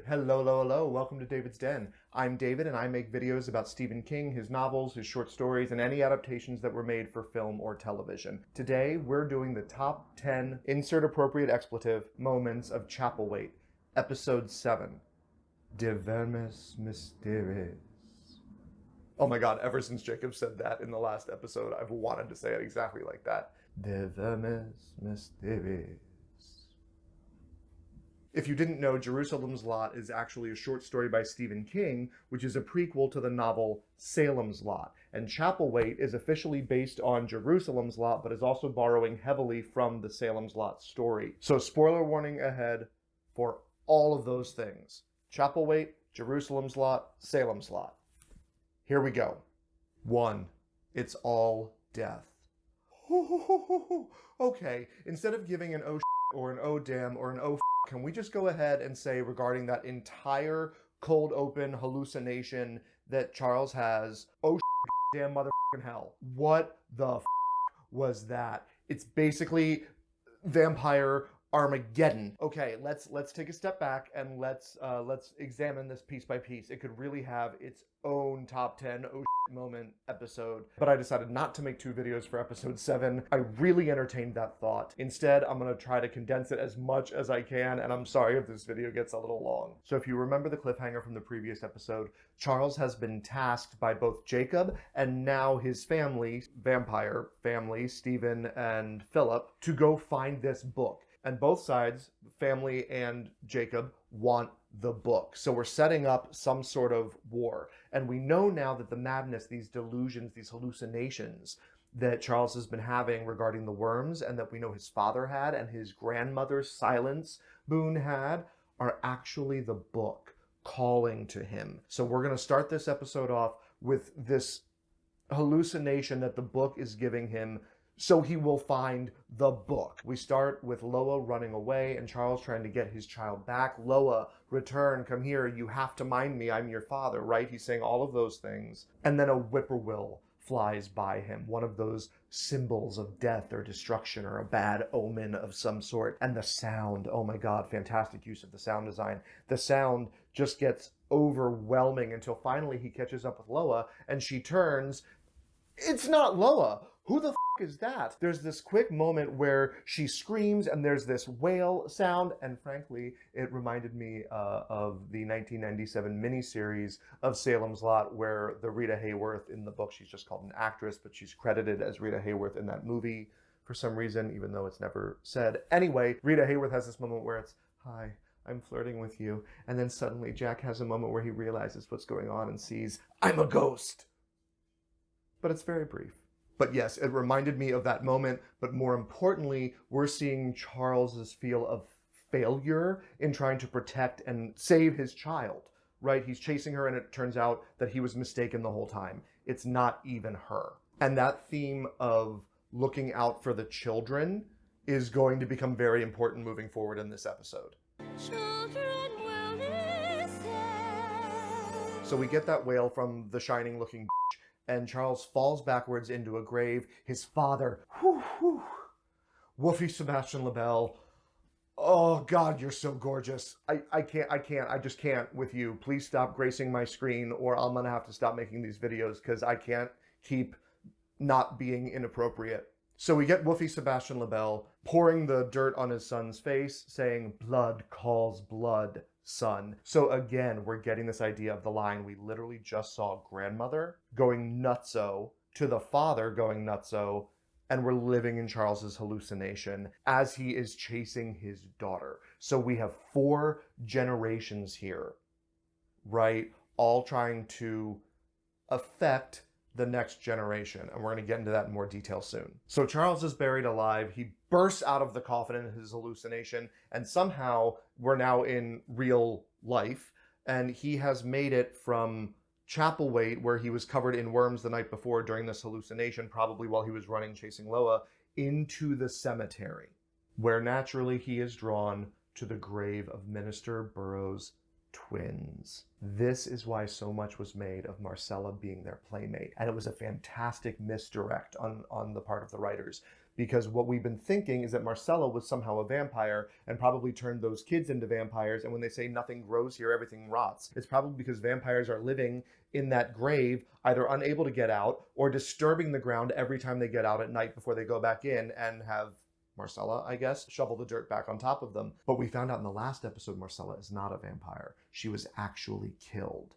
Hello, hello, hello. Welcome to David's Den. I'm David and I make videos about Stephen King, his novels, his short stories, and any adaptations that were made for film or television. Today, we're doing the top 10 insert appropriate expletive moments of Chapelwaite, episode 7, De Vermis Mysteriis. Oh my god, ever since Jacob said that in the last episode, I've wanted to say it exactly like that. De Vermis Mysteriis. If you didn't know, Jerusalem's Lot is actually a short story by Stephen King, which is a prequel to the novel Salem's Lot. And Chapelwaite is officially based on Jerusalem's Lot, but is also borrowing heavily from the Salem's Lot story. So spoiler warning ahead for all of those things. Chapelwaite, Jerusalem's Lot, Salem's Lot. Here we go. 1. It's all death. Okay, instead of giving an oh or an oh damn or an oh can we just go ahead and say regarding that entire cold open hallucination that Charles has, oh damn motherfucking hell. What the was that? It's basically vampire Armageddon. Okay, let's take a step back and let's examine this piece by piece. It could really have its own top 10 oh moment episode, but I decided not to make 2 videos for episode 7. I really entertained that thought. Instead, I'm going to try to condense it as much as I can, and I'm sorry if this video gets a little long. So if you remember the cliffhanger from the previous episode, Charles has been tasked by both Jacob and now his family, vampire family, Stephen and Philip, to go find this book. And both sides, family and Jacob, want the book. So we're setting up some sort of war. And we know now that the madness, these delusions, these hallucinations that Charles has been having regarding the worms and that we know his father had and his grandmother's silence boon had are actually the book calling to him. So we're going to start this episode off with this hallucination that the book is giving him, so he will find the book. We start with Loa running away and Charles trying to get his child back. Loa, return, come here, you have to mind me, I'm your father, right? He's saying all of those things. And then a whippoorwill flies by him, one of those symbols of death or destruction or a bad omen of some sort. And the sound, oh my god, fantastic use of the sound design. The sound just gets overwhelming until finally he catches up with Loa and she turns. It's not Loa. Who the is that? There's this quick moment where she screams and there's this wail sound, and frankly it reminded me of the 1997 miniseries of Salem's Lot, where the Rita Hayworth in the book, she's just called an actress, but she's credited as Rita Hayworth in that movie for some reason, even though it's never said. Anyway, Rita Hayworth has this moment where it's, hi, I'm flirting with you, and then suddenly Jack has a moment where he realizes what's going on and sees, I'm a ghost. But it's very brief. But yes, it reminded me of that moment, but more importantly, we're seeing Charles's feel of failure in trying to protect and save his child, right? He's chasing her and it turns out that he was mistaken the whole time. It's not even her. And that theme of looking out for the children is going to become very important moving forward in this episode. Children will listen. So we get that wail from the shining looking and Charles falls backwards into a grave. His father, Woofy Sebastian LaBelle. Oh God, you're so gorgeous. I just can't with you. Please stop gracing my screen or I'm gonna have to stop making these videos because I can't keep not being inappropriate. So we get Woofy Sebastian LaBelle pouring the dirt on his son's face, saying, blood calls blood, son. So again, we're getting this idea of the line we literally just saw grandmother going nutso to the father going nutso, and we're living in Charles's hallucination as he is chasing his daughter. So we have 4 generations here, right? All trying to affect the next generation, and we're going to get into that in more detail soon. So Charles is buried alive. He bursts out of the coffin in his hallucination, and somehow we're now in real life, and he has made it from Chapelwaite, where he was covered in worms the night before during this hallucination, probably while he was running chasing Loa, into the cemetery, where naturally he is drawn to the grave of Minister Burroughs' twins. This is why so much was made of Marcella being their playmate, and it was a fantastic misdirect on the part of the writers, because what we've been thinking is that Marcella was somehow a vampire and probably turned those kids into vampires. And when they say nothing grows here, everything rots, it's probably because vampires are living in that grave, either unable to get out or disturbing the ground every time they get out at night before they go back in and have Marcella, I guess, shovel the dirt back on top of them. But we found out in the last episode, Marcella is not a vampire. She was actually killed.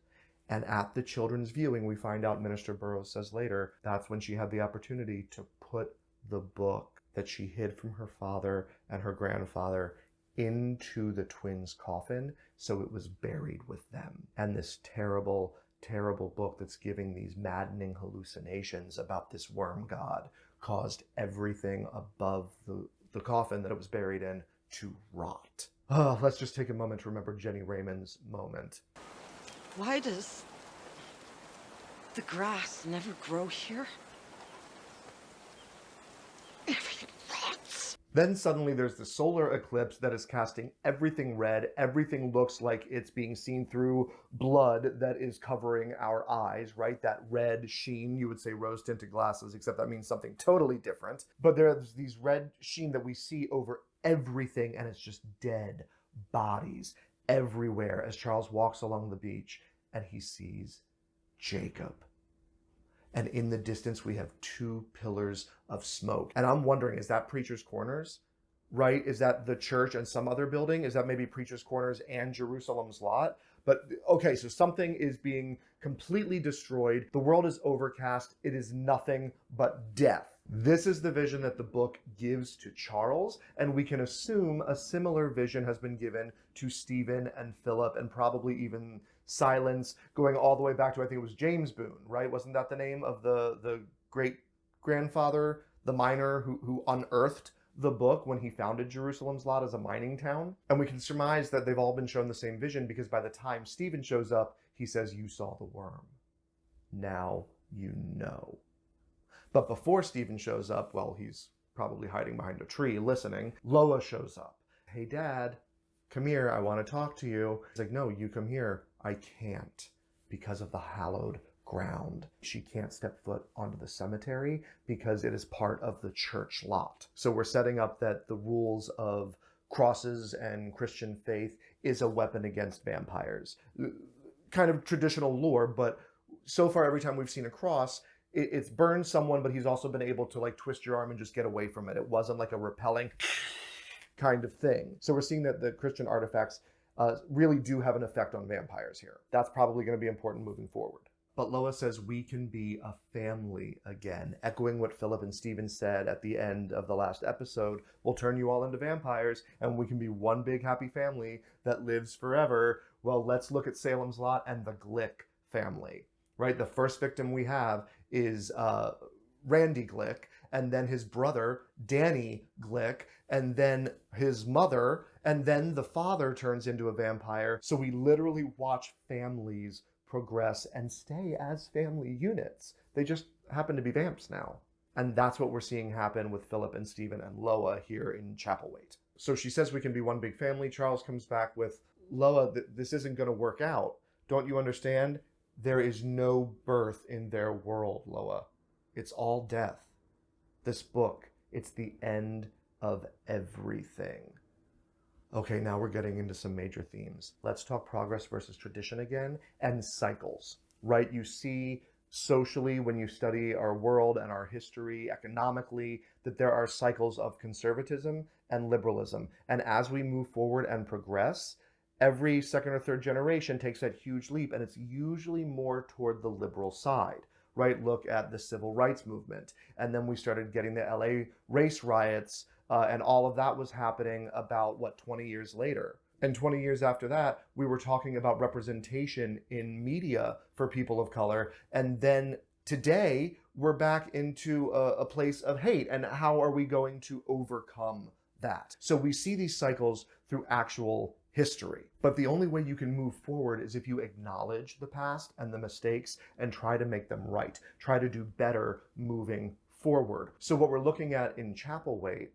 And at the children's viewing, we find out, Minister Burroughs says later, that's when she had the opportunity to put the book that she hid from her father and her grandfather into the twins' coffin, so it was buried with them. And this terrible, terrible book that's giving these maddening hallucinations about this worm god caused everything above the coffin that it was buried in to rot. Oh, let's just take a moment to remember Jenny Raymond's moment. Why does the grass never grow here? Everything rots. Then suddenly there's the solar eclipse that is casting everything red. Everything looks like it's being seen through blood that is covering our eyes, right? That red sheen, you would say rose-tinted glasses, except that means something totally different. But there's these red sheen that we see over everything, and it's just dead bodies everywhere as Charles walks along the beach and he sees Jacob. And in the distance, we have 2 pillars of smoke. And I'm wondering, is that Preacher's Corners, right? Is that the church and some other building? Is that maybe Preacher's Corners and Jerusalem's Lot? But okay, so something is being completely destroyed. The world is overcast. It is nothing but death. This is the vision that the book gives to Charles, and we can assume a similar vision has been given to Stephen and Philip, and probably even Silence, going all the way back to, I think it was James Boone, right? Wasn't that the name of the great-grandfather, the miner who unearthed the book when he founded Jerusalem's Lot as a mining town? And we can surmise that they've all been shown the same vision, because by the time Stephen shows up, he says, "You saw the worm. Now you know." But before Stephen shows up, well, he's probably hiding behind a tree listening, Loa shows up. "Hey, Dad, come here. I want to talk to you." He's like, "No, you come here." "I can't, because of the hallowed ground." She can't step foot onto the cemetery because it is part of the church lot. So we're setting up that the rules of crosses and Christian faith is a weapon against vampires. Kind of traditional lore, but so far every time we've seen a cross, it's burned someone, but he's also been able to like twist your arm and just get away from it. It wasn't like a repelling kind of thing. So we're seeing that the Christian artifacts really do have an effect on vampires here. That's probably going to be important moving forward. But Loa says we can be a family again, echoing what Philip and Stephen said at the end of the last episode. We'll turn you all into vampires, and we can be one big happy family that lives forever. Well, let's look at Salem's Lot and the Glick family, right? The first victim we have is Randy Glick, and then his brother, Danny Glick, and then his mother, and then the father turns into a vampire. So we literally watch families progress and stay as family units. They just happen to be vamps now. And that's what we're seeing happen with Philip and Stephen and Loa here in Chapelwaite. So she says we can be one big family. Charles comes back with, "Loa, this isn't going to work out. Don't you understand? There is no birth in their world, Loa. It's all death. This book, it's the end of everything." Okay, now we're getting into some major themes. Let's talk progress versus tradition again, and cycles, right? You see socially, when you study our world and our history economically, that there are cycles of conservatism and liberalism. And as we move forward and progress, every second or third generation takes that huge leap, and it's usually more toward the liberal side, right? Look at the civil rights movement. And then we started getting the LA race riots, and all of that was happening about, 20 years later. And 20 years after that, we were talking about representation in media for people of color. And then today, we're back into a place of hate. And how are we going to overcome that? So we see these cycles through actual history. But the only way you can move forward is if you acknowledge the past and the mistakes and try to make them right. Try to do better moving forward. So what we're looking at in Chapelwaite,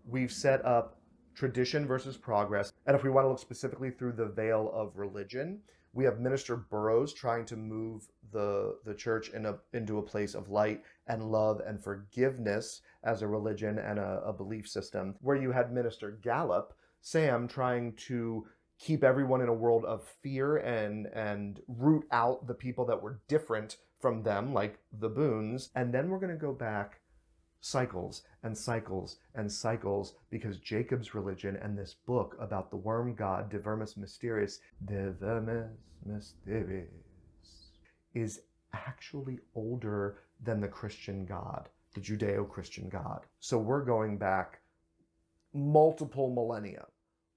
we've set up tradition versus progress. And if we want to look specifically through the veil of religion, we have Minister Burroughs trying to move the church into a place of light and love and forgiveness as a religion and a belief system, where you had Minister Gallup, Sam, trying to keep everyone in a world of fear and root out the people that were different from them, like the Boons. And then we're going to go back cycles and cycles and cycles, because Jacob's religion and this book about the worm god, De Vermis Mysteriis, De Vermis Mysteriis, is actually older than the Christian God, the Judeo-Christian God. So we're going back multiple millennia,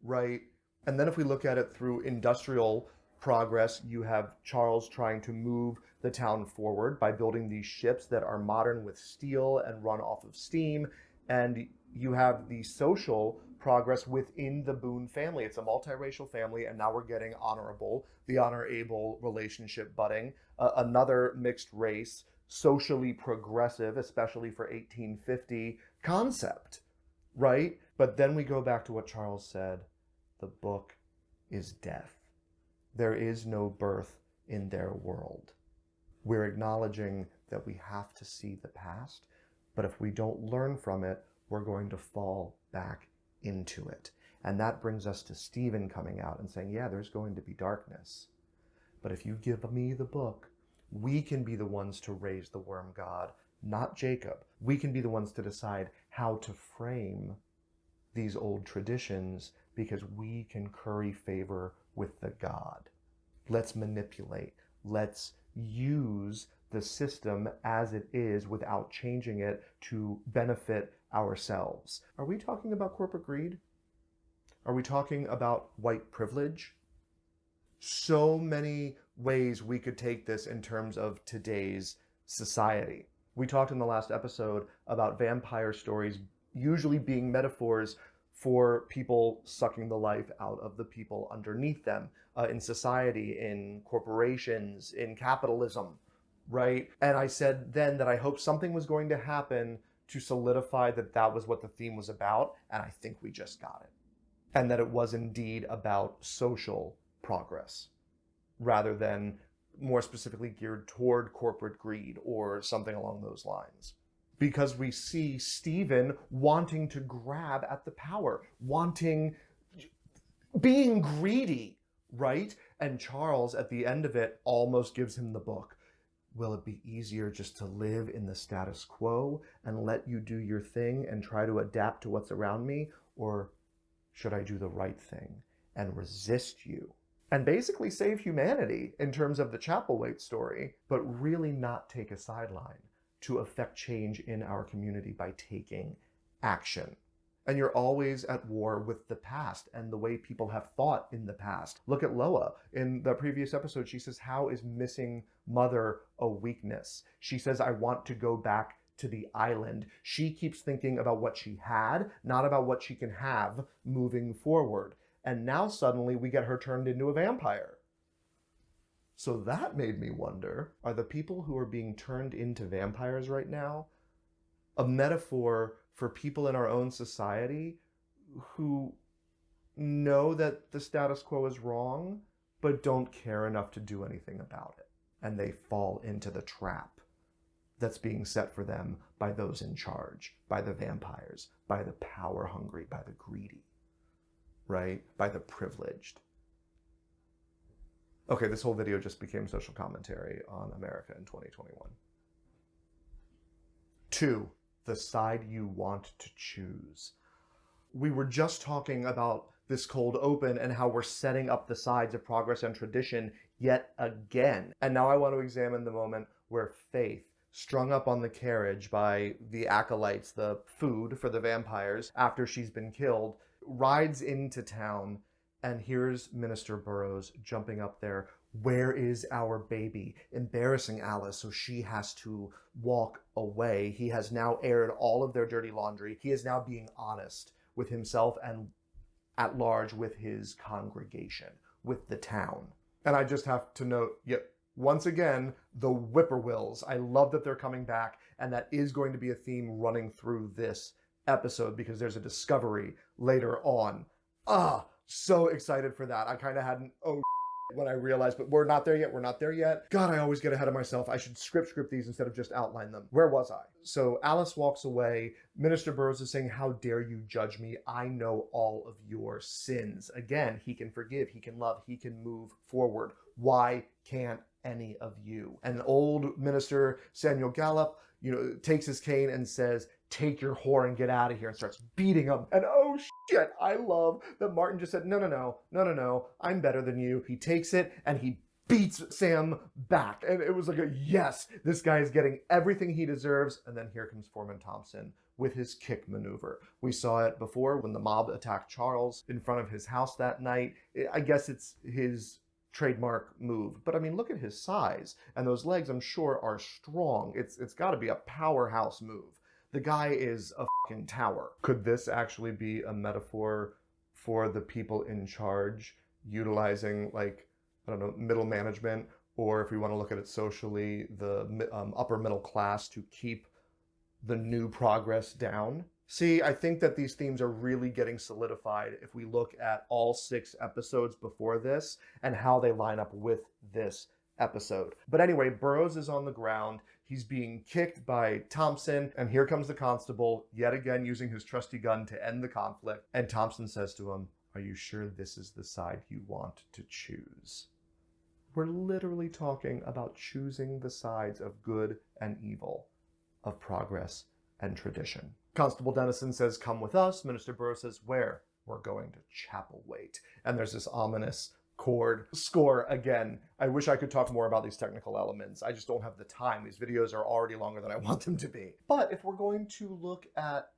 right? And then if we look at it through industrial progress, you have Charles trying to move the town forward by building these ships that are modern with steel and run off of steam. And you have the social progress within the Boone family. It's a multiracial family, and now we're getting honorable, the honor-able relationship budding, another mixed race, socially progressive, especially for 1850 concept, right? But then we go back to what Charles said, the book is death. There is no birth in their world. We're acknowledging that we have to see the past, but if we don't learn from it, we're going to fall back into it. And that brings us to Stephen coming out and saying, yeah, there's going to be darkness. But if you give me the book, we can be the ones to raise the worm god, not Jacob. We can be the ones to decide how to frame these old traditions, because we can curry favor with the god. Let's manipulate. Let's use the system as it is without changing it to benefit ourselves. Are we talking about corporate greed? Are we talking about white privilege? So many ways we could take this in terms of today's society. We talked in the last episode about vampire stories usually being metaphors for people sucking the life out of the people underneath them, in society, in corporations, in capitalism, right? And I said then that I hoped something was going to happen to solidify that that was what the theme was about, and I think we just got it. And that it was indeed about social progress, rather than more specifically geared toward corporate greed or something along those lines. Because we see Stephen wanting to grab at the power, being greedy, right? And Charles, at the end of it, almost gives him the book. Will it be easier just to live in the status quo and let you do your thing and try to adapt to what's around me? Or should I do the right thing and resist you? And basically save humanity in terms of the Chapelwaite story, but really not take a sideline to affect change in our community by taking action. And you're always at war with the past and the way people have thought in the past. Look at Loa. In the previous episode, she says, how is missing mother a weakness? She says, I want to go back to the island. She keeps thinking about what she had, not about what she can have moving forward. And now suddenly we get her turned into a vampire. So that made me wonder, are the people who are being turned into vampires right now a metaphor for people in our own society who know that the status quo is wrong, but don't care enough to do anything about it? And they fall into the trap that's being set for them by those in charge, by the vampires, by the power hungry, by the greedy, right? By the privileged. Okay, this whole video just became social commentary on America in 2021. 2, the side you want to choose. We were just talking about this cold open and how we're setting up the sides of progress and tradition yet again. And now I want to examine the moment where Faith, strung up on the carriage by the acolytes, the food for the vampires, after she's been killed, rides into town and here's Minister Burroughs jumping up there. Where is our baby? Embarrassing Alice, so she has to walk away. He has now aired all of their dirty laundry. He is now being honest with himself and at large with his congregation, with the town. And I just have to note, yep, once again, the whippoorwills. I love that they're coming back, and that is going to be a theme running through this episode because there's a discovery later on. So excited for that. I kind of had an when I realized, but we're not there yet. We're not there yet. God, I always get ahead of myself. I should script these instead of just outline them. Where was I? So Alice walks away. Minister Burroughs is saying, how dare you judge me? I know all of your sins. Again, he can forgive, he can love, he can move forward. Why can't any of you? And old minister Samuel Gallup, takes his cane and says, take your whore and get out of here, and starts beating him. And oh shit, I love that Martin just said, no, I'm better than you. He takes it and he beats Sam back. And it was like a yes, this guy is getting everything he deserves. And then here comes Foreman Thompson with his kick maneuver. We saw it before when the mob attacked Charles in front of his house that night. I guess it's his trademark move, but I mean, look at his size, and those legs I'm sure are strong. It's got to be a powerhouse move. The guy is a fucking tower. Could this actually be a metaphor for the people in charge utilizing, like, I don't know, middle management, or if we want to look at it socially, the upper middle class, to keep the new progress down? See, I think that these themes are really getting solidified if we look at all 6 episodes before this and how they line up with this episode. But anyway, Burroughs is on the ground. He's being kicked by Thompson, and here comes the constable, yet again using his trusty gun to end the conflict. And Thompson says to him, are you sure this is the side you want to choose? We're literally talking about choosing the sides of good and evil, of progress and tradition. Constable Dennison says, come with us. Minister Burroughs says, where? We're going to Chapelwaite. And there's this ominous chord score again. I wish I could talk more about these technical elements. I just don't have the time. These videos are already longer than I want them to be. But if we're going to look at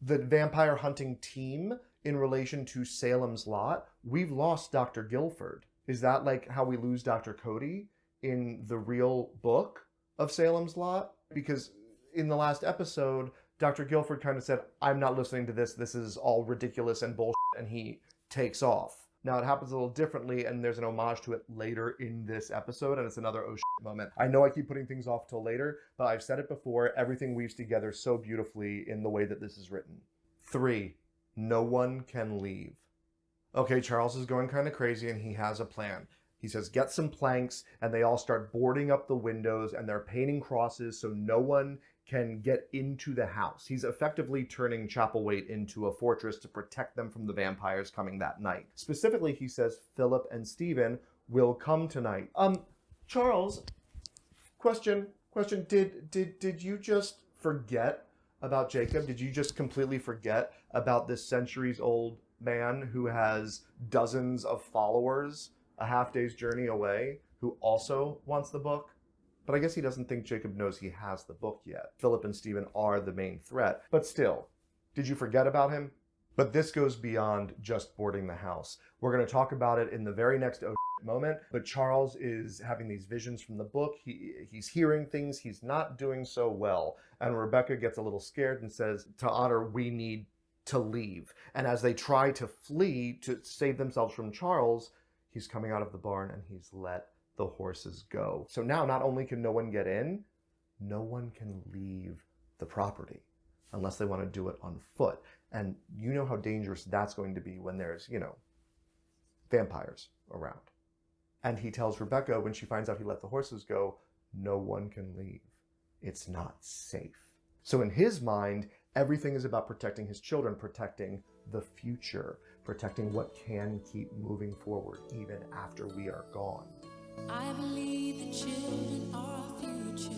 the vampire hunting team in relation to Salem's Lot, we've lost Dr. Guilford. Is that like how we lose Dr. Cody in the real book of Salem's Lot? Because in the last episode, Dr. Guilford kind of said, I'm not listening to this. This is all ridiculous and bullshit. And he takes off. Now it happens a little differently, and there's an homage to it later in this episode, and it's another oh shit moment. I know I keep putting things off till later, but I've said it before, everything weaves together so beautifully in the way that this is written. 3, no one can leave. Okay, Charles is going kind of crazy, and he has a plan. He says, get some planks, and they all start boarding up the windows, and they're painting crosses so no one can get into the house. He's effectively turning Chapelwaite into a fortress to protect them from the vampires coming that night. Specifically, he says Philip and Stephen will come tonight. Charles, question, did you just forget about Jacob? Did you just completely forget about this centuries-old man who has dozens of followers a half-day's journey away, who also wants the book? But I guess he doesn't think Jacob knows he has the book yet. Philip and Stephen are the main threat. But still, did you forget about him? But this goes beyond just boarding the house. We're going to talk about it in the very next moment. But Charles is having these visions from the book. He's hearing things. He's not doing so well. And Rebecca gets a little scared and says, to Honor, we need to leave. And as they try to flee to save themselves from Charles, he's coming out of the barn and he's let the horses go. So now not only can no one get in, no one can leave the property unless they want to do it on foot. And you know how dangerous that's going to be when there's, vampires around. And he tells Rebecca when she finds out he let the horses go, no one can leave. It's not safe. So in his mind, everything is about protecting his children, protecting the future, protecting what can keep moving forward even after we are gone. I believe the children are our future.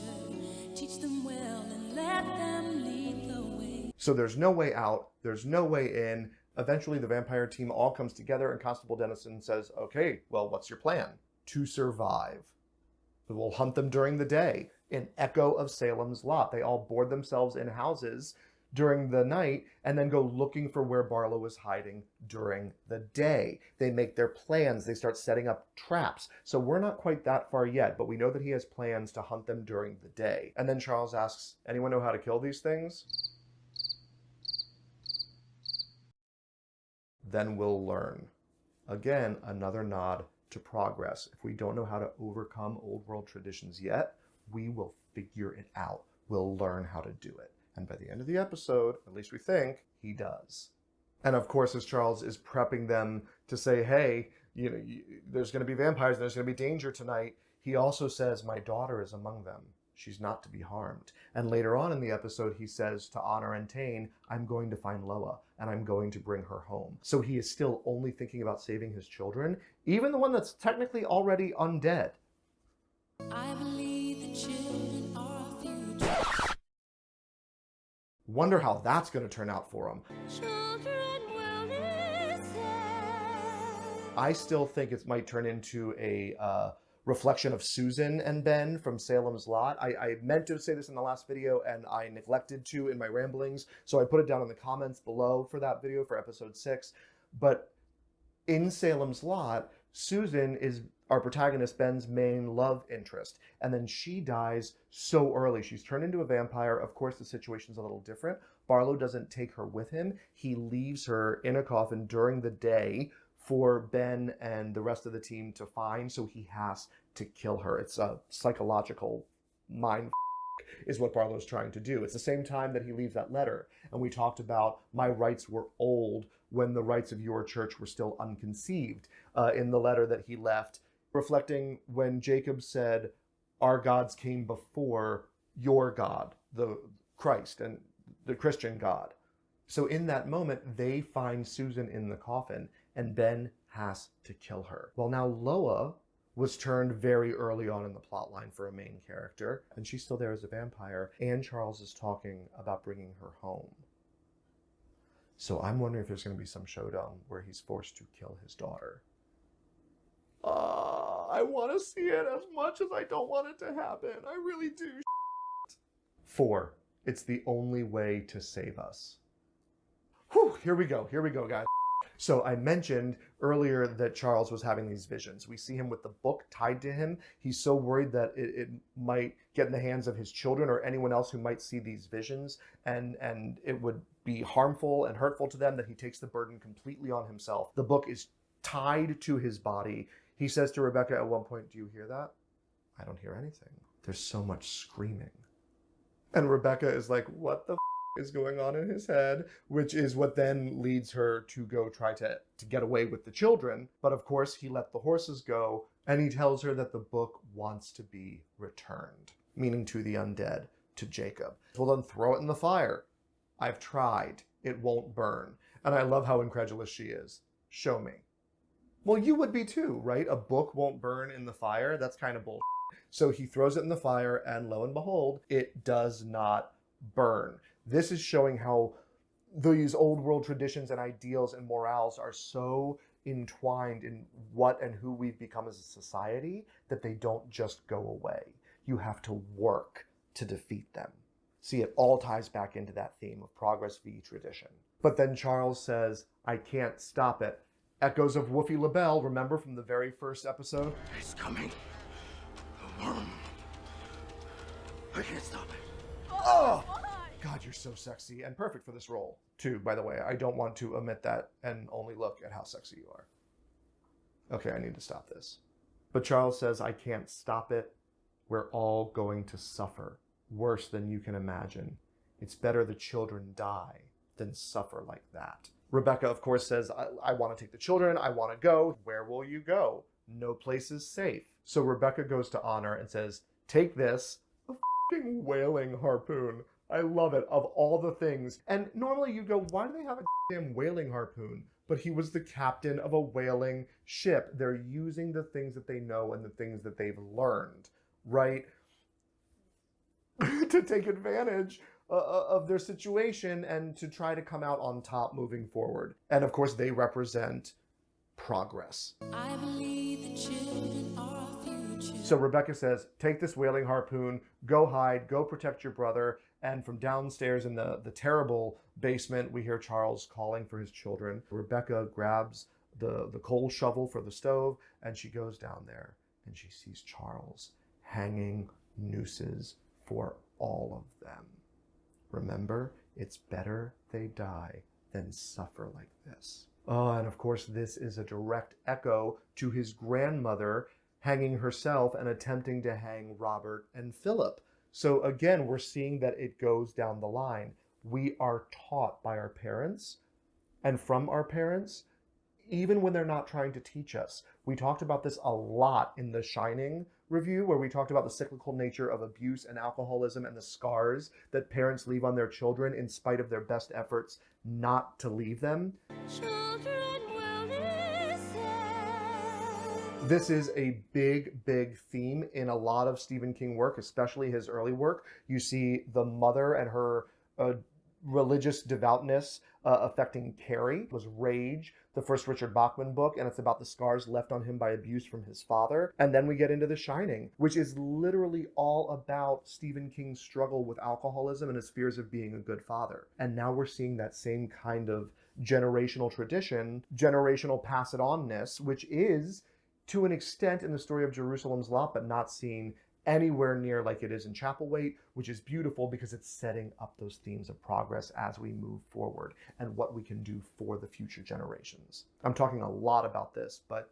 Teach them well and let them lead the way. So there's no way out. There's no way in. Eventually, the vampire team all comes together, and Constable Dennison says, okay, well, what's your plan? To survive. We'll hunt them during the day. An echo of Salem's Lot. They all board themselves in houses during the night and then go looking for where Barlow is hiding during the day. They make their plans. They start setting up traps. So we're not quite that far yet, but we know that he has plans to hunt them during the day. And then Charles asks, anyone know how to kill these things? Then we'll learn. Again, another nod to progress. If we don't know how to overcome old world traditions yet, we will figure it out. We'll learn how to do it. And by the end of the episode, at least we think, he does. And of course, as Charles is prepping them to say, hey, there's going to be vampires, there's going to be danger tonight, he also says, my daughter is among them. She's not to be harmed. And later on in the episode, he says to Honor and Tane, I'm going to find Loa, and I'm going to bring her home. So he is still only thinking about saving his children, even the one that's technically already undead. I believe the children are our future. Wonder how that's going to turn out for him. Children will listen. I still think it might turn into a reflection of Susan and Ben from Salem's Lot. I meant to say this in the last video and I neglected to in my ramblings, so I put it down in the comments below for that video for episode 6. But in Salem's Lot, Susan is our protagonist Ben's main love interest, and then she dies so early. She's turned into a vampire. Of course, the situation's a little different. Barlow doesn't take her with him. He leaves her in a coffin during the day for Ben and the rest of the team to find, so he has to kill her. It's a psychological mind is what Barlow's trying to do. It's the same time that he leaves that letter, and we talked about my rights were old when the rights of your church were still unconceived, in the letter that he left, reflecting when Jacob said, our gods came before your God, the Christ and the Christian God. So in that moment, they find Susan in the coffin, and Ben has to kill her. Well, now Loa was turned very early on in the plot line for a main character, and she's still there as a vampire, and Charles is talking about bringing her home. So I'm wondering if there's going to be some showdown where he's forced to kill his daughter. I want to see it as much as I don't want it to happen. I really do. 4. It's the only way to save us. Whew, here we go, guys. So I mentioned earlier that Charles was having these visions. We see him with the book tied to him. He's so worried that it might get in the hands of his children or anyone else who might see these visions, and it would be harmful and hurtful to them, that he takes the burden completely on himself. The book is tied to his body. He says to Rebecca at one point, do you hear that? I don't hear anything. There's so much screaming. And Rebecca is like, what the is going on in his head, which is what then leads her to go try to get away with the children. But of course, he let the horses go, and he tells her that the book wants to be returned, meaning to the undead, to Jacob. Well, then throw it in the fire. I've tried. It won't burn. And I love how incredulous she is. Show me. Well, you would be too, right? A book won't burn in the fire? That's kind of bullshit. So he throws it in the fire, and lo and behold, it does not burn. This is showing how these old world traditions and ideals and morals are so entwined in what and who we've become as a society that they don't just go away. You have to work to defeat them. See, it all ties back into that theme of progress v. tradition. But then Charles says, I can't stop it. Echoes of Woofy LaBelle, remember from the very first episode? It's coming. The worm. I can't stop it. Oh! God, you're so sexy and perfect for this role. Too, by the way, I don't want to omit that and only look at how sexy you are. Okay, I need to stop this. But Charles says, I can't stop it. We're all going to suffer. Worse than you can imagine. It's better the children die than suffer like that. Rebecca, of course, says, I want to take the children. I want to go. Where will you go? No place is safe. So Rebecca goes to Honor and says, take this, a f***ing whaling harpoon. I love it, of all the things. And normally you go, why do they have a damn whaling harpoon? But he was the captain of a whaling ship. They're using the things that they know and the things that they've learned, right? To take advantage of their situation and to try to come out on top moving forward. And of course, they represent progress. I believe the children are our future. So Rebecca says, take this whaling harpoon, go hide, go protect your brother. And from downstairs in the terrible basement, we hear Charles calling for his children. Rebecca grabs the coal shovel for the stove, and she goes down there, and she sees Charles hanging nooses for all of them. Remember, it's better they die than suffer like this. Oh, and of course, this is a direct echo to his grandmother hanging herself and attempting to hang Robert and Philip. So again, we're seeing that it goes down the line. We are taught by our parents and from our parents, even when they're not trying to teach us. We talked about this a lot in the Shining review, where we talked about the cyclical nature of abuse and alcoholism and the scars that parents leave on their children in spite of their best efforts not to leave them. Children will listen. This is a big, big theme in a lot of Stephen King work, especially his early work. You see the mother and her religious devoutness affecting Carrie. It was Rage, the first Richard Bachman book, and it's about the scars left on him by abuse from his father. And then we get into The Shining, which is literally all about Stephen King's struggle with alcoholism and his fears of being a good father. And now we're seeing that same kind of generational tradition, generational pass-it-onness, which is, to an extent, in the story of Jerusalem's Lot, but not seen anywhere near like it is in Chapelwaite, which is beautiful because it's setting up those themes of progress as we move forward and what we can do for the future generations. I'm talking a lot about this, but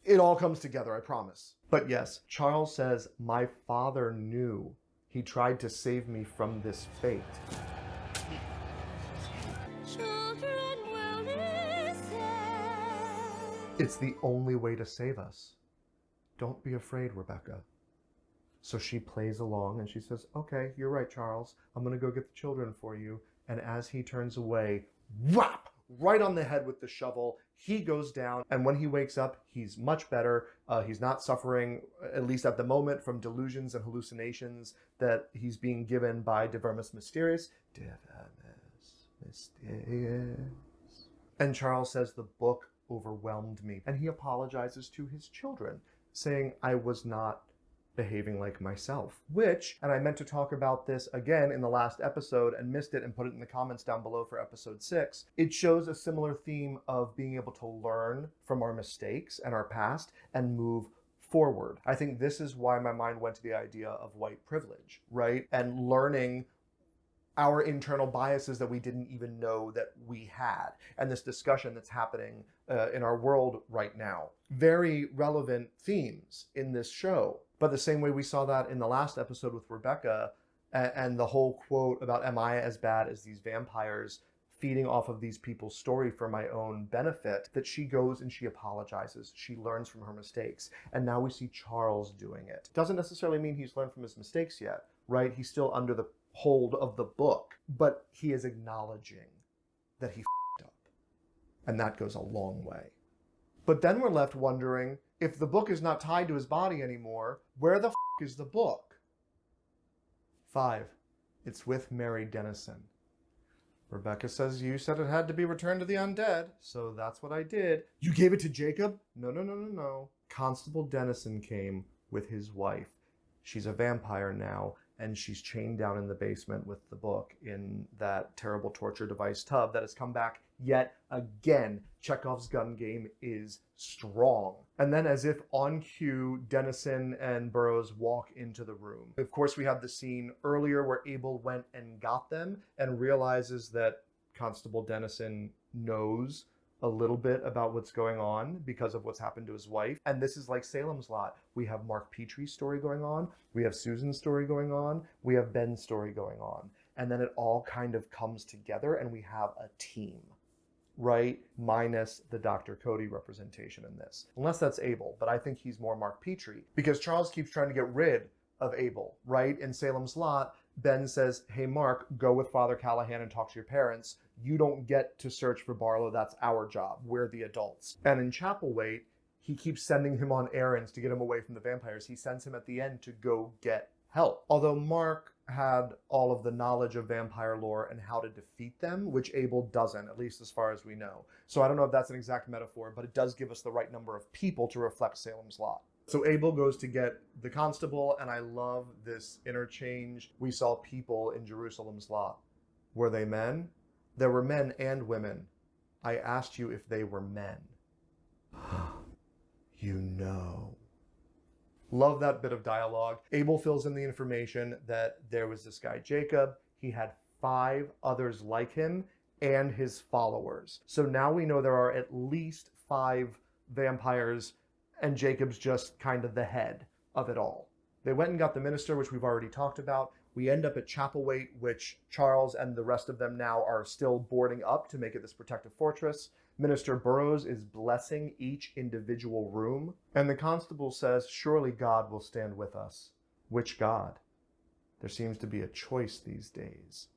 it all comes together, I promise. But yes, Charles says, my father knew. He tried to save me from this fate. Children will listen. It's the only way to save us. Don't be afraid, Rebecca. So she plays along and she says, okay, you're right, Charles. I'm going to go get the children for you. And as he turns away, whap! Right on the head with the shovel. He goes down. And when he wakes up, he's much better. He's not suffering, at least at the moment, from delusions and hallucinations that he's being given by Vermis Mysteriis. Vermis Mysteriis. And Charles says, the book overwhelmed me. And he apologizes to his children, saying, I was not behaving like myself. Which, and I meant to talk about this again in the last episode and missed it and put it in the comments down below for episode 6, it shows a similar theme of being able to learn from our mistakes and our past and move forward. I think this is why my mind went to the idea of white privilege, right? And learning our internal biases that we didn't even know that we had, and this discussion that's happening in our world right now. Very relevant themes in this show, but the same way we saw that in the last episode with Rebecca, and the whole quote about, am I as bad as these vampires, feeding off of these people's story for my own benefit, that she goes and she apologizes, she learns from her mistakes, and now we see Charles doing it. Doesn't necessarily mean he's learned from his mistakes yet, right? He's still under the hold of the book, but he is acknowledging that he f***ed up, and that goes a long way. But then we're left wondering, if the book is not tied to his body anymore, where the f*** is the book? 5. It's with Mary Dennison. Rebecca says, you said it had to be returned to the undead, so that's what I did. You gave it to Jacob? No. Constable Dennison came with his wife. She's a vampire now, and she's chained down in the basement with the book in that terrible torture device tub that has come back yet again. Chekhov's gun game is strong. And then, as if on cue, Dennison and Burroughs walk into the room. Of course, we have the scene earlier where Abel went and got them and realizes that Constable Dennison knows a little bit about what's going on because of what's happened to his wife. And this is like Salem's Lot. We have Mark Petrie's story going on. We have Susan's story going on. We have Ben's story going on. And then it all kind of comes together and we have a team, right? Minus the Dr. Cody representation in this. Unless that's Abel, but I think he's more Mark Petrie because Charles keeps trying to get rid of Abel, right? In Salem's Lot, Ben says, hey, Mark, go with Father Callahan and talk to your parents. You don't get to search for Barlow. That's our job. We're the adults. And in Chapelwaite, he keeps sending him on errands to get him away from the vampires. He sends him at the end to go get help. Although Mark had all of the knowledge of vampire lore and how to defeat them, which Abel doesn't, at least as far as we know. So I don't know if that's an exact metaphor, but it does give us the right number of people to reflect Salem's Lot. So Abel goes to get the constable, and I love this interchange. We saw people in Jerusalem's Lot. Were they men? There were men and women. I asked you if they were men. You know. Love that bit of dialogue. Abel fills in the information that there was this guy, Jacob. He had 5 others like him and his followers. So now we know there are at least 5 vampires, and Jacob's just kind of the head of it all. They went and got the minister, which we've already talked about. We end up at Chapelwaite, which Charles and the rest of them now are still boarding up to make it this protective fortress. Minister Burroughs is blessing each individual room, and the constable says, "Surely God will stand with us." Which God? There seems to be a choice these days.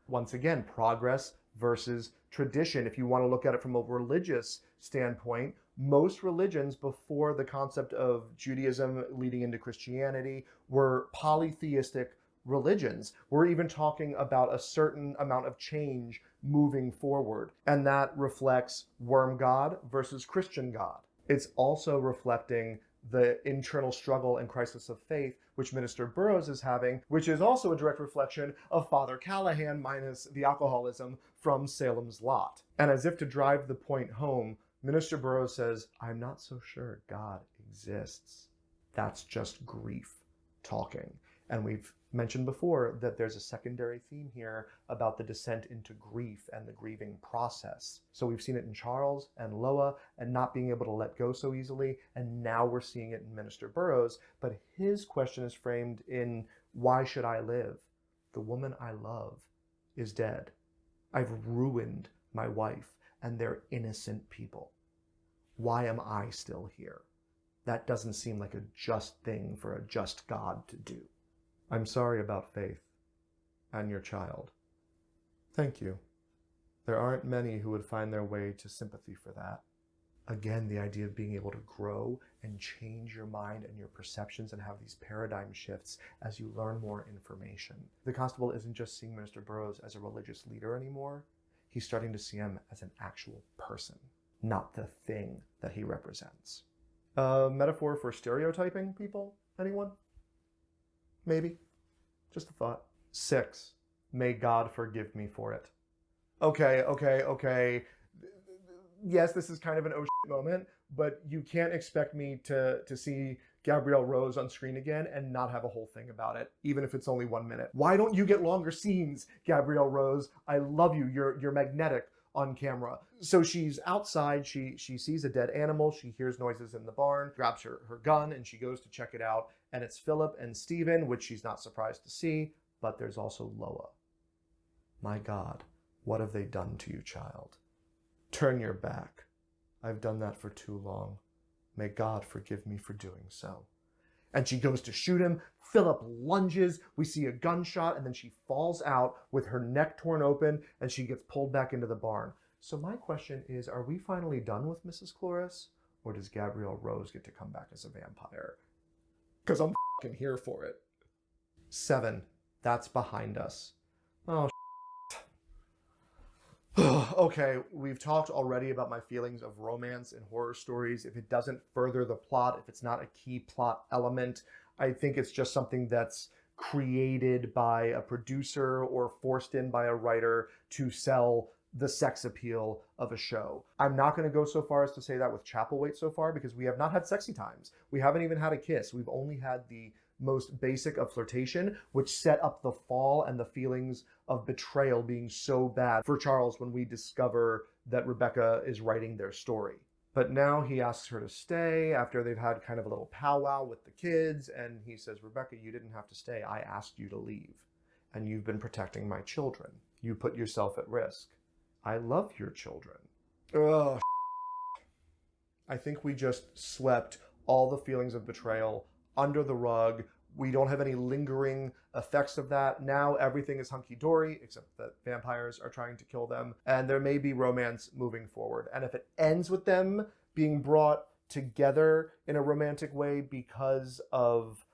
Once again, progress versus tradition. If you want to look at it from a religious standpoint, most religions before the concept of Judaism leading into Christianity were polytheistic religions. We're even talking about a certain amount of change moving forward, and that reflects worm God versus Christian God. It's also reflecting the internal struggle and crisis of faith which Minister Burroughs is having, which is also a direct reflection of Father Callahan minus the alcoholism from Salem's Lot. And as if to drive the point home, Minister Burroughs says, "I'm not so sure God exists. That's just grief talking." And we've mentioned before that there's a secondary theme here about the descent into grief and the grieving process. So we've seen it in Charles and Loa and not being able to let go so easily, and now we're seeing it in Minister Burroughs, but his question is framed in, why should I live? The woman I love is dead. I've ruined my wife, and they're innocent people. Why am I still here? That doesn't seem like a just thing for a just God to do. I'm sorry about Faith and your child. Thank you. There aren't many who would find their way to sympathy for that. Again, the idea of being able to grow and change your mind and your perceptions and have these paradigm shifts as you learn more information. The constable isn't just seeing Minister Burroughs as a religious leader anymore. He's starting to see him as an actual person, not the thing that he represents. A metaphor for stereotyping people? Anyone? Maybe. Just a thought. 6. May God forgive me for it. Okay. Yes, this is kind of an oh shit moment, but you can't expect me to see Gabrielle Rose on screen again and not have a whole thing about it, even if it's only 1 minute. Why don't you get longer scenes, Gabrielle Rose? I love you. You're magnetic on camera. So she's outside, she sees a dead animal, she hears noises in the barn, grabs her gun, and she goes to check it out. And it's Philip and Stephen, which she's not surprised to see, but there's also Loa. My God, what have they done to you, child? Turn your back. I've done that for too long. May God forgive me for doing so. And she goes to shoot him. Philip lunges. We see a gunshot, and then she falls out with her neck torn open, and she gets pulled back into the barn. So my question is, are we finally done with Mrs. Cloris? Or does Gabrielle Rose get to come back as a vampire? Because I'm fucking here for it. 7. That's behind us. Oh, okay, we've talked already about my feelings of romance in horror stories. If it doesn't further the plot, if it's not a key plot element, I think it's just something that's created by a producer or forced in by a writer to sell the sex appeal of a show. I'm not going to go so far as to say that with Chapelwaite so far, because we have not had sexy times. We haven't even had a kiss. We've only had the most basic of flirtation, which set up the fall and the feelings of betrayal being so bad for Charles when we discover that Rebecca is writing their story. But now he asks her to stay after they've had kind of a little powwow with the kids, and he says, "Rebecca, you didn't have to stay. I asked you to leave, and you've been protecting my children. You put yourself at risk. I love your children." Ugh. I think we just swept all the feelings of betrayal under the rug. We don't have any lingering effects of that. Now everything is hunky-dory, except that vampires are trying to kill them, and there may be romance moving forward. And if it ends with them being brought together in a romantic way because of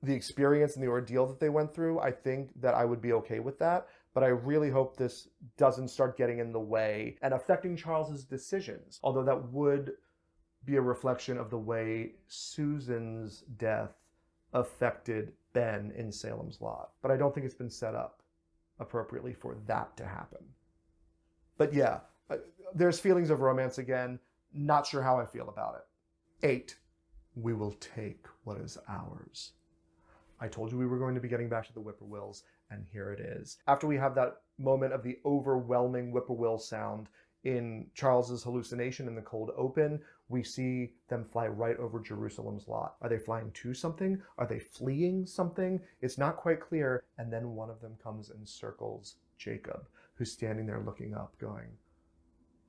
the experience and the ordeal that they went through, I think that I would be okay with that. But I really hope this doesn't start getting in the way and affecting Charles's decisions, although that would be a reflection of the way Susan's death affected Ben in Salem's Lot. But I don't think it's been set up appropriately for that to happen. But yeah, there's feelings of romance again. Not sure how I feel about it. 8. We will take what is ours. I told you we were going to be getting back to the whippoorwills, and here it is. After we have that moment of the overwhelming whippoorwill sound in Charles's hallucination in the cold open, we see them fly right over Jerusalem's lot. Are they flying to something? Are they fleeing something? It's not quite clear. And then one of them comes and circles Jacob, who's standing there looking up, going,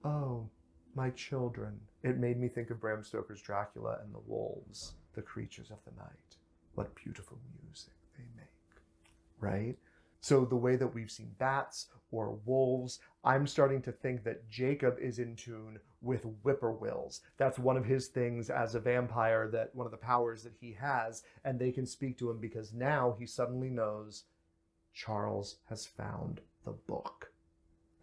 "Oh, my children." It made me think of Bram Stoker's Dracula and the wolves, the creatures of the night. What beautiful music they make, right? So the way that we've seen bats or wolves, I'm starting to think that Jacob is in tune with whippoorwills. That's one of his things as a vampire, that one of the powers that he has, and they can speak to him because now he suddenly knows Charles has found the book.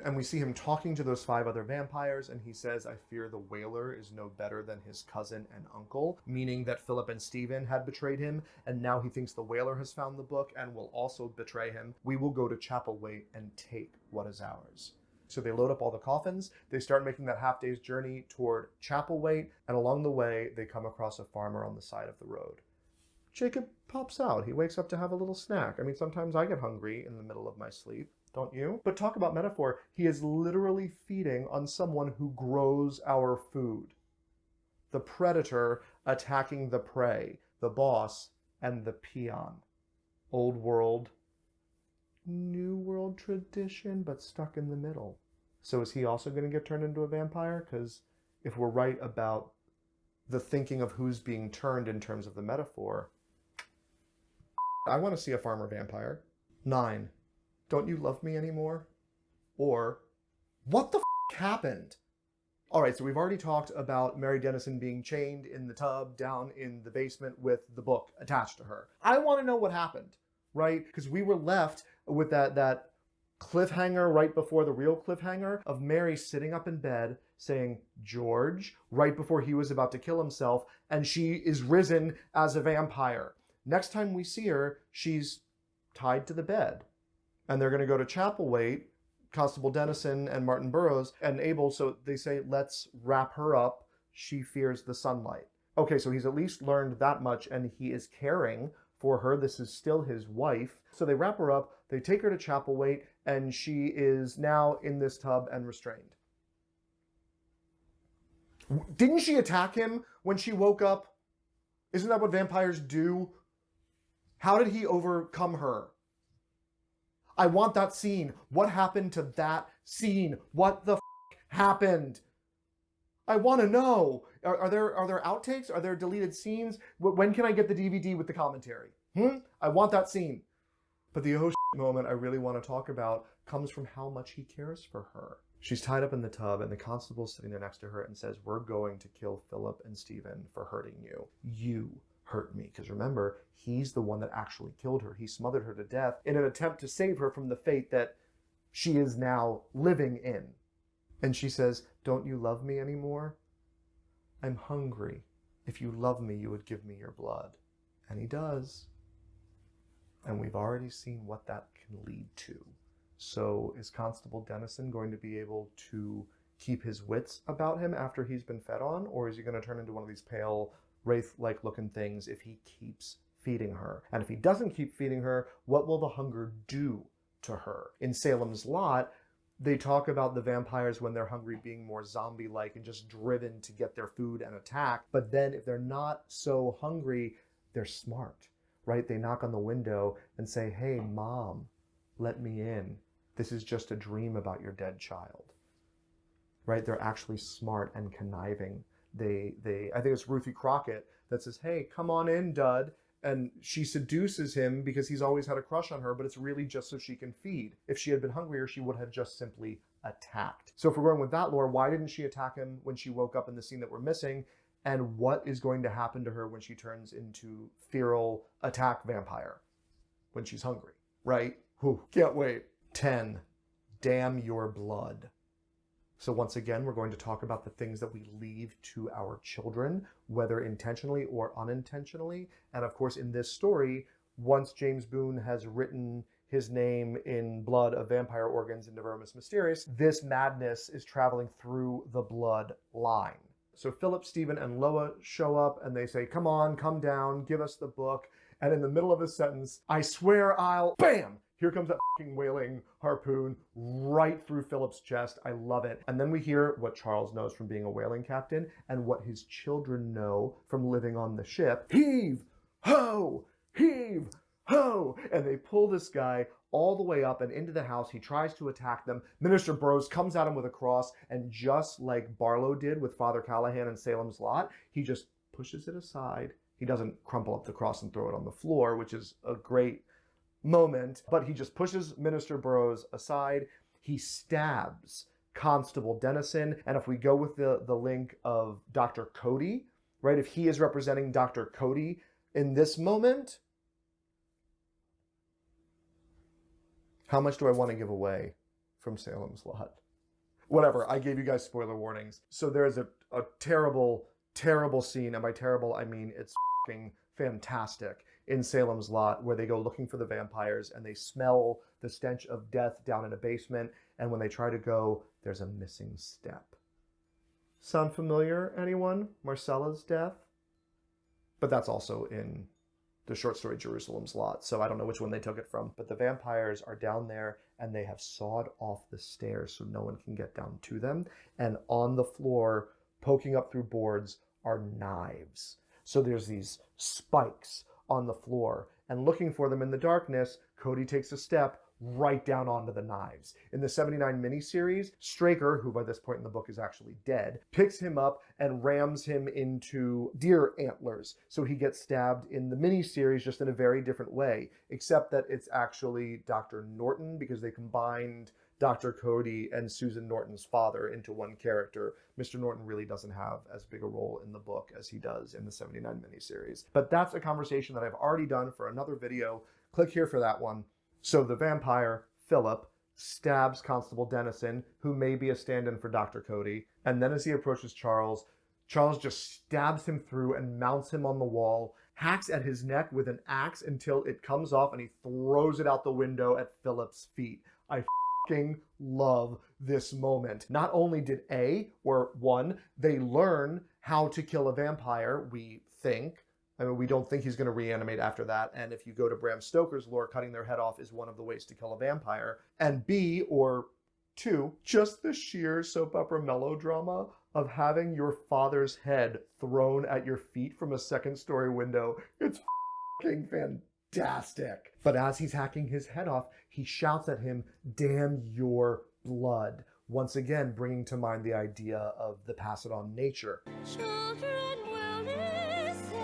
And we see him talking to those 5 other vampires, and he says, "I fear the Wailer is no better than his cousin and uncle," meaning that Philip and Stephen had betrayed him, and now he thinks the Wailer has found the book and will also betray him. "We will go to Chapelwaite and take what is ours." So they load up all the coffins, they start making that half-day's journey toward Chapelwaite, and along the way, they come across a farmer on the side of the road. Jacob pops out. He wakes up to have a little snack. I mean, sometimes I get hungry in the middle of my sleep. Don't you? But talk about metaphor. He is literally feeding on someone who grows our food. The predator attacking the prey, the boss and the peon. Old world, new world tradition, but stuck in the middle. So is he also going to get turned into a vampire? Because if we're right about the thinking of who's being turned in terms of the metaphor, I want to see a farmer vampire. 9. Don't you love me anymore? Or, what the happened? All right, so we've already talked about Mary Dennison being chained in the tub down in the basement with the book attached to her. I want to know what happened, right? Because we were left with that cliffhanger right before the real cliffhanger of Mary sitting up in bed saying, "George," right before he was about to kill himself, and she is risen as a vampire. Next time we see her, she's tied to the bed. And they're going to go to Chapelwaite, Constable Dennison and Martin Burroughs and Abel, so they say, "Let's wrap her up. She fears the sunlight." Okay, so he's at least learned that much, and he is caring for her. This is still his wife. So they wrap her up, they take her to Chapelwaite, and she is now in this tub and restrained. Didn't she attack him when she woke up? Isn't that what vampires do? How did he overcome her? I want that scene. What happened to that scene? What the happened? I want to know. Are there outtakes? Are there deleted scenes? When can I get the DVD with the commentary? I want that scene. But the moment I really want to talk about comes from how much he cares for her. She's tied up in the tub, and the constable's sitting there next to her and says, "We're going to kill Philip and Stephen for hurting you. You hurt me." Because remember, he's the one that actually killed her. He smothered her to death in an attempt to save her from the fate that she is now living in. And she says, "Don't you love me anymore? I'm hungry. If you love me, you would give me your blood." And he does. And we've already seen what that can lead to. So is Constable Dennison going to be able to keep his wits about him after he's been fed on? Or is he going to turn into one of these pale, wraith-like looking things if he keeps feeding her? And if he doesn't keep feeding her, what will the hunger do to her? In Salem's Lot, they talk about the vampires when they're hungry being more zombie-like and just driven to get their food and attack. But then if they're not so hungry, they're smart, right? They knock on the window and say, "Hey, Mom, let me in. This is just a dream about your dead child." Right? They're actually smart and conniving. I think it's Ruthie Crockett that says, "Hey, come on in, Dud." And she seduces him because he's always had a crush on her, but it's really just so she can feed. If she had been hungrier, she would have just simply attacked. So if we're going with that lore, why didn't she attack him when she woke up in the scene that we're missing? And what is going to happen to her when she turns into feral attack vampire when she's hungry, right? Whew, can't wait. 10, damn your blood. So once again, we're going to talk about the things that we leave to our children, whether intentionally or unintentionally. And of course, in this story, once James Boone has written his name in blood of vampire organs into Vermis Mysteriis, this madness is traveling through the blood line. So Philip, Stephen, and Loa show up and they say, "Come on, come down, give us the book." And in the middle of a sentence, "I swear I'll," bam, Here comes that fucking whaling harpoon right through Philip's chest. I love it. And then we hear what Charles knows from being a whaling captain and what his children know from living on the ship. Heave! Ho! Heave! Ho! And they pull this guy all the way up and into the house. He tries to attack them. Minister Bros comes at him with a cross, and just like Barlow did with Father Callahan in Salem's Lot, he just pushes it aside. He doesn't crumple up the cross and throw it on the floor, which is a great moment, but he just pushes Minister Burroughs aside. He stabs Constable Dennison, and if we go with the link of Dr. Cody, right, if he is representing Dr. Cody in this moment, how much do I want to give away from Salem's Lot? Whatever, I gave you guys spoiler warnings. So there's a terrible, terrible scene, and by terrible I mean it's fucking fantastic, in Salem's Lot, where they go looking for the vampires and they smell the stench of death down in a basement, and when they try to go, there's a missing step. Sound familiar, anyone? Marcella's death? But that's also in the short story Jerusalem's Lot, so I don't know which one they took it from. But the vampires are down there, and they have sawed off the stairs so no one can get down to them, and on the floor, poking up through boards, are knives. So there's these spikes on the floor, and looking for them in the darkness, Cody takes a step right down onto the knives. In the 79 miniseries, Straker, who by this point in the book is actually dead, picks him up and rams him into deer antlers. So he gets stabbed in the miniseries just in a very different way, except that it's actually Dr. Norton, because they combined Dr. Cody and Susan Norton's father into one character. Mr. Norton really doesn't have as big a role in the book as he does in the 79 miniseries. But that's a conversation that I've already done for another video. Click here for that one. So the vampire, Philip, stabs Constable Dennison, who may be a stand-in for Dr. Cody. And then as he approaches Charles, Charles just stabs him through and mounts him on the wall, hacks at his neck with an axe until it comes off, and he throws it out the window at Philip's feet. I love this moment. Not only did they learn how to kill a vampire, we think. I mean, we don't think he's going to reanimate after that. And if you go to Bram Stoker's lore, cutting their head off is one of the ways to kill a vampire. And B, or two, just the sheer soap opera melodrama of having your father's head thrown at your feet from a second-story window. It's fucking fantastic. But as he's hacking his head off, he shouts at him, "Damn your blood." Once again, bringing to mind the idea of the pass-it-on nature. Children will listen.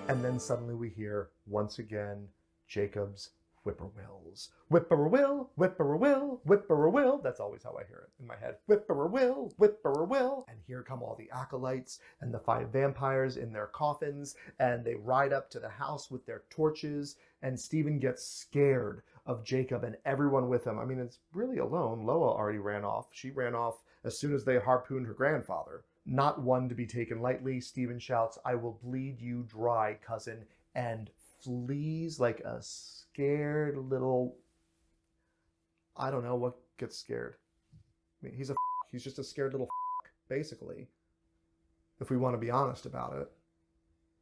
And then suddenly we hear, once again, Jacob's whippoorwills. Whippoorwill, whippoorwill, whippoorwill. That's always how I hear it in my head. Whippoorwill, whippoorwill. And here come all the acolytes and the 5 vampires in their coffins, and they ride up to the house with their torches, and Stephen gets scared of Jacob and everyone with him. I mean, it's really alone. Loa already ran off. She ran off as soon as they harpooned her grandfather. Not one to be taken lightly, Stephen shouts, "I will bleed you dry, cousin," and flees like a scared little... I don't know what gets scared. I mean, he's just a scared little basically, if we want to be honest about it.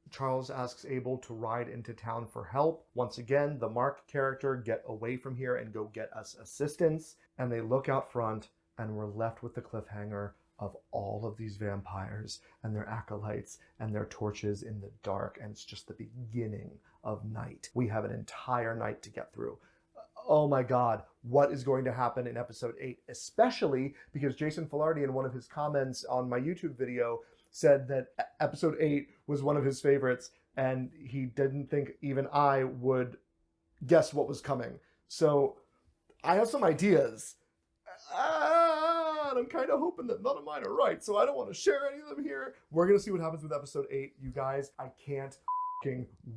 Charles asks Abel to ride into town for help. Once again, the Mark character, get away from here and go get us assistance. And they look out front, and we're left with the cliffhanger of all of these vampires and their acolytes and their torches in the dark. And it's just the beginning of night. We have an entire night to get through. Oh my God, what is going to happen in episode 8? Especially because Jason Filardi, in one of his comments on my YouTube video, said that episode 8 was one of his favorites, and he didn't think even I would guess what was coming. So I have some ideas. And I'm kind of hoping that none of mine are right, so I don't want to share any of them here. We're going to see what happens with episode 8. You guys, I can't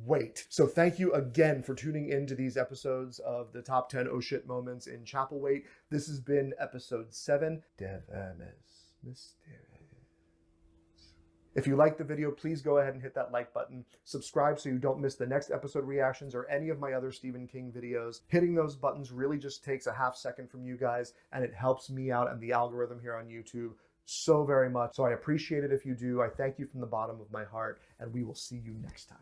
wait. So thank you again for tuning into these episodes of the top 10 oh shit moments in Chapelwaite. This has been episode 7, Vermis Mysteriis. If you liked the video, please go ahead and hit that like button. Subscribe so you don't miss the next episode reactions or any of my other Stephen King videos. Hitting those buttons really just takes a half second from you guys, and it helps me out and the algorithm here on YouTube so very much. So I appreciate it if you do. I thank you from the bottom of my heart, and we will see you next time.